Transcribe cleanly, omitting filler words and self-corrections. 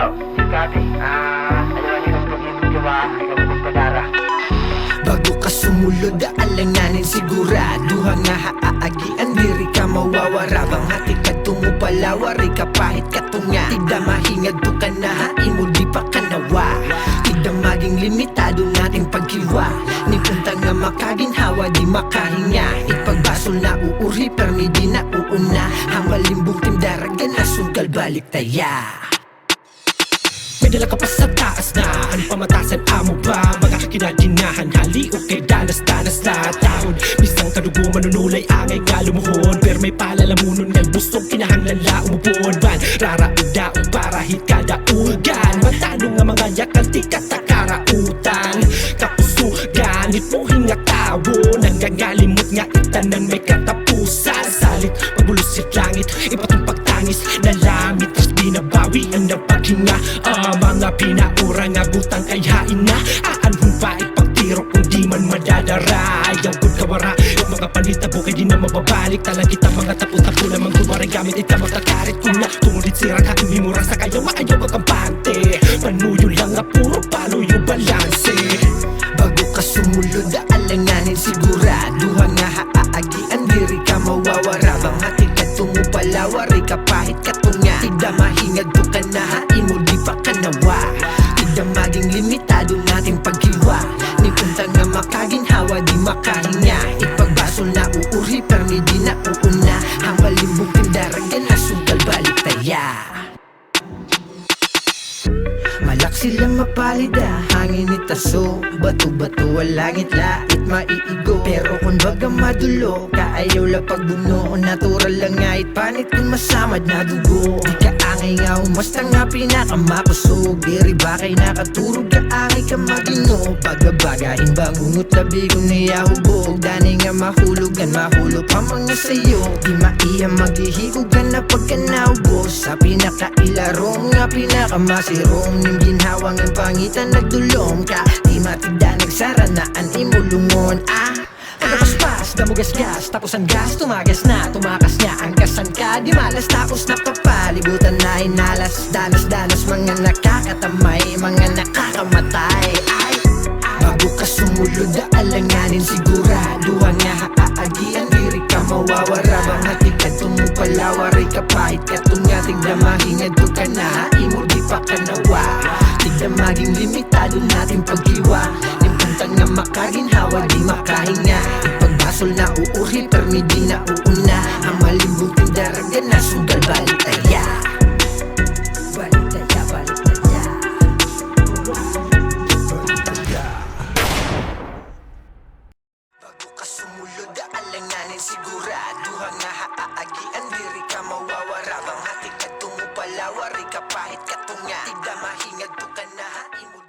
Bago ka sumulod, alanganin siguraduha nga haagian diri ka mawawara. Bang hati ka tungo palawari ka pahit ka tunga. Tigda mahingad to ka na haimo di pa kanawa. Tigda maging limitado nating pagkiwa. Ni punta nga makaginhawa di makahinga. Ipagbasol na uuri permi di na uuna. Ang malimbong tindaragan na sugal balik taya. May dala ka pa sa taas na ano pamatasan amo ba? Mga kinaginahan hali o kay danas-danas na taon. Bisang kadugo manunulay angay nga lumuhon. Pero may palalamunon ngay busog kinahanglan la umupon. Ban raraudaon para hit kada ugan. Matanong nga mga yakal di katakarautan. Kapusugan itmuhin nga tawo. Nanggagalimot nga itanan may katapusan. Salit pagbulusit langit ipatong pagtangis na lamit. Tas binabawi ang napaghinga. Mga pinaura nga butang kayain na. Aanhon pa ipagtiro kung di man madadara. Ayaw kong kawara yung mga panitabo kay di na mababalik. Talang kita mga tapo-tapo lamang kumaray gamit ita magtakarit ko na. Tungulit sirang haking mimura sa kayo maayaw magkampante. Panuyo lang nga puro palo yung balanse. Bago ka sumulod alanganin siguraduha nga haagian diri ka mawawara. Bang hati ka tungo palawari ka pahit ka tunga. Tigda mahingad to ka na haimo di pa kanawa. Tigda maging limitado nating pagkiwa. Ni punta nga makaginhawa di makahinga. Ipagbasol na uuri permi di na uuna. Ang malimbong tindaragan na sugal balik taya. Malak sila mapalida, hangin itaso. Bato-bato ang langit lait maiigo. Pero kung baga madulo, kaayaw la pagbuno. Natural lang nga panit kung masamad na dugo. Di ka angay nga umasta nga pinakamakusog. Diri ba kay nakaturog ka angay ka magino. Pagabagahin bangungot labi kung niyahubog. Dani nga mahulugan, mahulog pa mga sayo. Di maiya maghihiugan na pagka naubos. Sa pinakailarong nga pinakamasirong. Ning ginhawang ang pangitan nagdulong ka. Di matigda nagsara na ang imulungon. Paspas, damugas-gas, tapos ang gas tumagas na, tumakas niya ang kasan ka. Di malas tapos napapalibutan na inalas. Danas-danas mga nakakatamay, mga nakakamatay. Bago ka sumulod alanganin siguraduha nga haagian diri ka mawawara. Bang hati ka tungo palawari ka pahit ka tunga. Tigda mahingad to ka na haimo di pa kanawa. Tigda maging limitado nating pagkiwa. Punta nga makaginhawa di makahinga. Ipagbasol na uuri permi di na uuna. Ang malimbong tindaragan na sugal balik taya. Balik taya, balik taya. Bago ka sumulod alanganin siguraduha nga haagian diri ka mawawara. Bang hati ka tungo palawari ka pahit ka tunga. Tigda mahingad to ka na haimo